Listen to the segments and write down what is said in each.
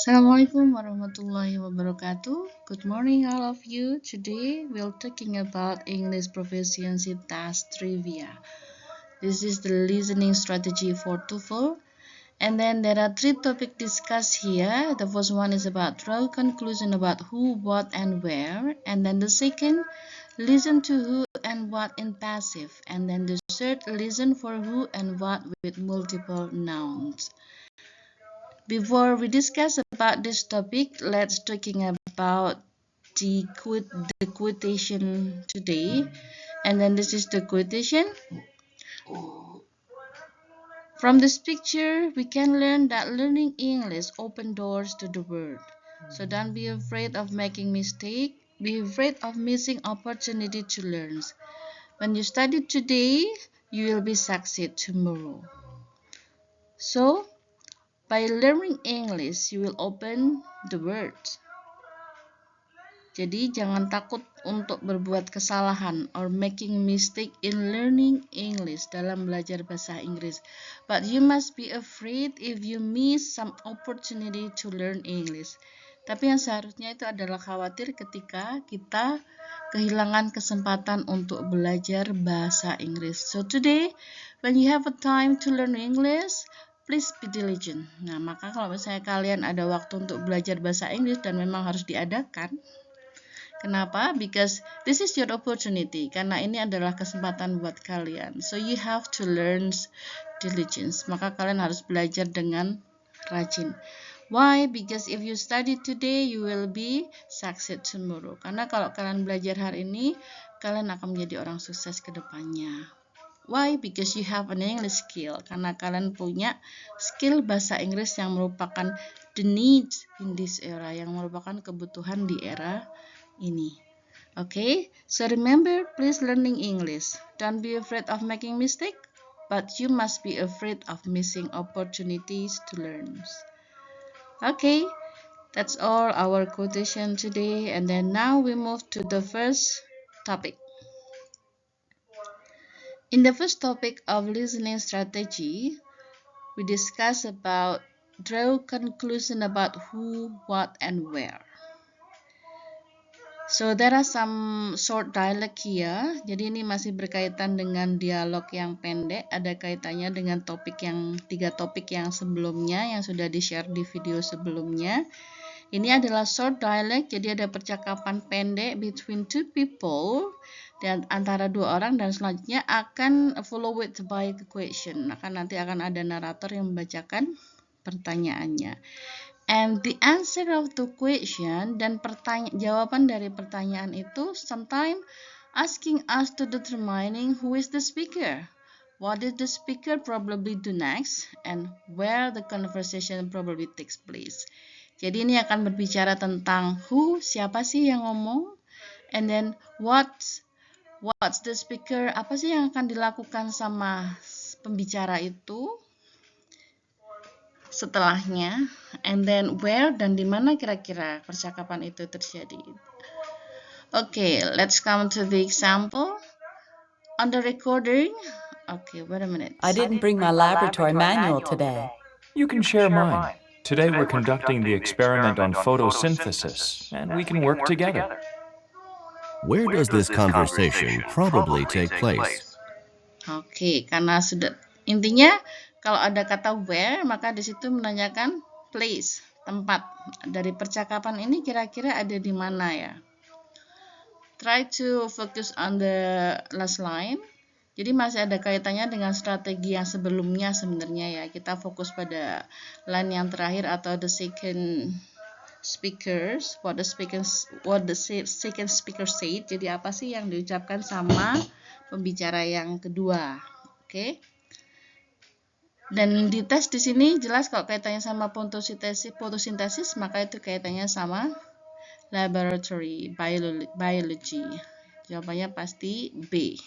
Assalamualaikum warahmatullahi wabarakatuh. Good morning all of you. Today we're talking about English Proficiency Task Trivia. This is the listening strategy for TOEFL. And then there are three topics discussed here. The first one is about draw conclusion about who, what, and where. And then the second, listen to who and what in passive. And then the third, listen for who and what with multiple nouns. Before we discuss about this topic, let's talking about the quotation today. And then this is the quotation. From this picture, we can learn that learning English opens doors to the world. So don't be afraid of making mistakes. Be afraid of missing opportunity to learn. When you study today, you will be succeed tomorrow. So, by learning English, you will open the world. Jadi jangan takut untuk berbuat kesalahan or making mistake in learning English dalam belajar bahasa Inggris. But you must be afraid if you miss some opportunity to learn English. Tapi yang seharusnya itu adalah khawatir ketika kita kehilangan kesempatan untuk belajar bahasa Inggris. So today, when you have a time to learn English, please be diligent. Nah, maka kalau misalnya kalian ada waktu untuk belajar bahasa Inggris dan memang harus diadakan, kenapa? Because this is your opportunity. Karena ini adalah kesempatan buat kalian. So you have to learn diligence. Maka kalian harus belajar dengan rajin. Why? Because if you study today, you will be succeed tomorrow. Karena kalau kalian belajar hari ini, kalian akan menjadi orang sukses ke depannya. Why? Because you have an English skill. Karena kalian punya skill bahasa Inggris yang merupakan the needs in this era, yang merupakan kebutuhan di era ini. Okay, so remember, please learning English. Don't be afraid of making mistake, but you must be afraid of missing opportunities to learn. Okay, that's all our quotation today, and then now we move to the first topic. In the first topic of listening strategy, we discuss about draw conclusion about who, what, and where. So there are some short dialogue here. Jadi ini masih berkaitan dengan dialog yang pendek. Ada kaitannya dengan tiga topik yang sebelumnya yang sudah di-share di video sebelumnya. Ini adalah short dialogue. Jadi ada percakapan pendek between two people dan antara dua orang, dan selanjutnya akan follow with by the question. Nanti akan ada narator yang membacakan pertanyaannya. And the answer of the question dan jawaban dari pertanyaan itu sometimes asking us to determining who is the speaker, what did the speaker probably do next, and where the conversation probably takes place. Jadi ini akan berbicara tentang who, siapa sih yang ngomong, and then what's the speaker, apa sih yang akan dilakukan sama pembicara itu setelahnya, and then where, dan di mana kira-kira percakapan itu terjadi. Okay, let's come to the example. On the recording, okay, wait a minute. I didn't bring my laboratory manual today. You can share mine. Today we're conducting the experiment on photosynthesis, and we can work together. Where does this conversation probably take place? Oke, karena sudah intinya kalau ada kata where, maka di situ menanyakan place, tempat. Dari percakapan ini kira-kira ada di mana ya? Try to focus on the last line. Jadi masih ada kaitannya dengan strategi yang sebelumnya sebenarnya ya. Kita fokus pada line yang terakhir atau the second speakers, what the second speaker said. Jadi apa sih yang diucapkan sama pembicara yang kedua? Oke. Dan di tes di sini jelas kalau kaitannya sama fotosintesis, maka itu kaitannya sama laboratory biology. Jawabannya pasti B.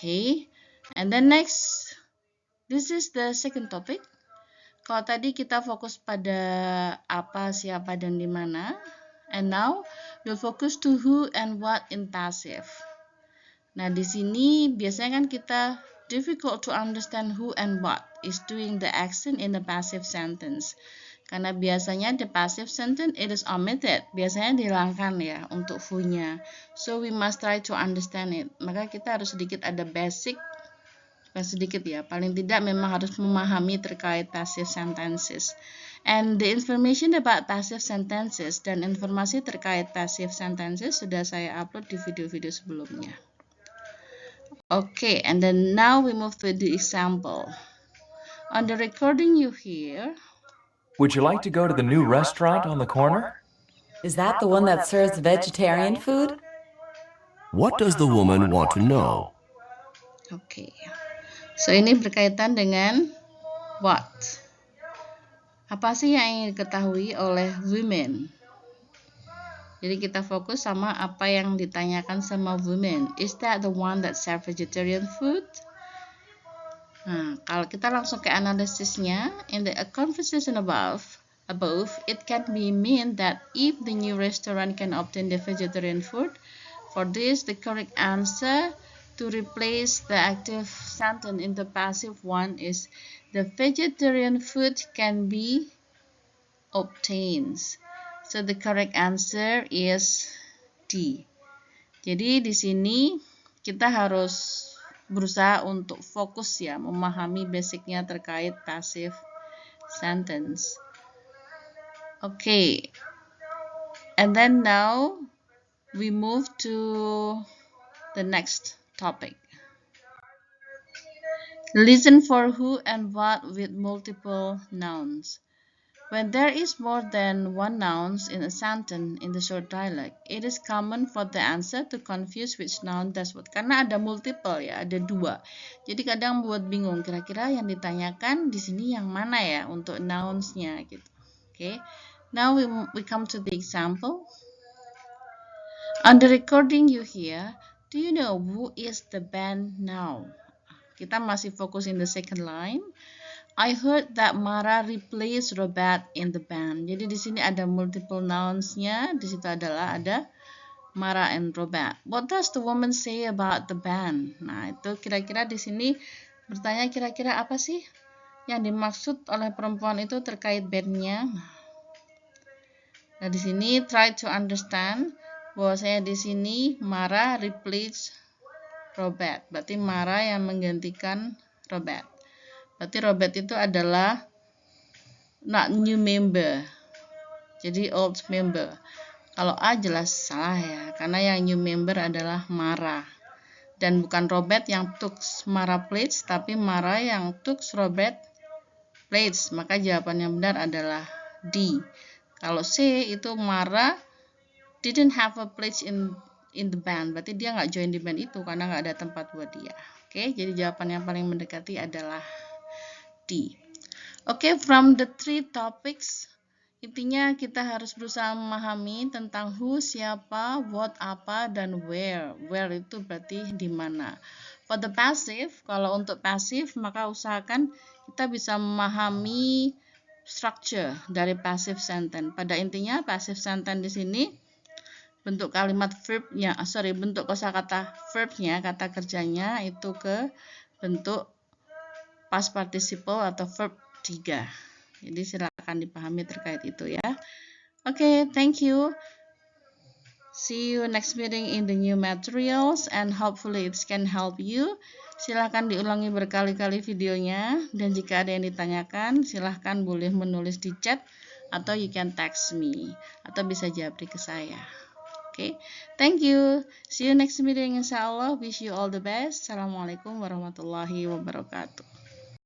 Okay, and then next, this is the second topic. Kalau tadi kita fokus pada apa, siapa, dan di mana, and now we'll focus to who and what in passive. Nah, di sini biasanya kan kita difficult to understand who and what. is doing the action in the passive sentence. Karena biasanya the passive sentence it is omitted. Biasanya dihilangkan ya untuk who-nya. So we must try to understand it. Maka kita harus sedikit ada basic, bukan sedikit ya, paling tidak memang harus memahami terkait passive sentences. And the information about passive sentences dan informasi terkait passive sentences sudah saya upload di video-video sebelumnya. Okay, and then now we move to the example. On the recording you hear, Would you like to go to the new restaurant on the corner? Is that the one that serves vegetarian food? What does the woman want to know? okay. So ini berkaitan dengan what. Apa sih yang ingin diketahui oleh women? Jadi kita fokus sama apa yang ditanyakan sama women. Is that the one that serve vegetarian food? Nah, kalau kita langsung ke analisisnya, in the conversation above, it can be mean that if the new restaurant can obtain the vegetarian food, for this the correct answer to replace the active sentence in the passive one is the vegetarian food can be obtained. So the correct answer is D. Jadi di sini kita harus berusaha untuk fokus ya, memahami basicnya terkait passive sentence. Okay. And then now we move to the next topic. Listen for who and what with multiple nouns. When there is more than one noun in a sentence in the short dialogue, it is common for the answer to confuse which noun does what. Karena ada multiple ya, ada dua. Jadi kadang buat bingung kira-kira yang ditanyakan di sini yang mana ya untuk nouns-nya gitu. Okay. Now we come to the example. On the recording you hear, do you know who is the band now? Kita masih fokus in the second line. I heard that Mara replaced Robert in the band. Jadi di sini ada multiple nouns-nya. Di situ adalah ada Mara and Robert. What does the woman say about the band? Nah, itu kira-kira di sini bertanya kira-kira apa sih yang dimaksud oleh perempuan itu terkait band-nya. Nah, di sini try to understand bahwasanya di sini Mara replaced Robert. Berarti Mara yang menggantikan Robert. Berarti Robert itu adalah not new member, jadi old member. Kalau A jelas salah ya, karena yang new member adalah Mara. Dan bukan Robert yang took Mara place, tapi Mara yang took Robert place. Maka jawaban yang benar adalah D. Kalau C itu Mara didn't have a place in the band. Berarti dia nggak join di band itu karena nggak ada tempat buat dia. Oke, jadi jawaban yang paling mendekati adalah D. Oke, from the three topics, intinya kita harus berusaha memahami tentang who, siapa, what, apa, dan where. Where itu berarti di mana. For the passive, kalau untuk passive, maka usahakan kita bisa memahami structure dari passive sentence. Pada intinya, passive sentence di sini bentuk kalimat verbnya, bentuk kosakata verbnya, kata kerjanya itu ke bentuk past participle atau verb 3. Jadi silakan dipahami terkait itu ya. Okay, thank you. See you next meeting in the new materials and hopefully it can help you. Silakan diulangi berkali-kali videonya dan jika ada yang ditanyakan silahkan boleh menulis di chat atau you can text me atau bisa japri ke saya. Okay, thank you. See you next meeting insya Allah. Wish you all the best. Assalamualaikum warahmatullahi wabarakatuh.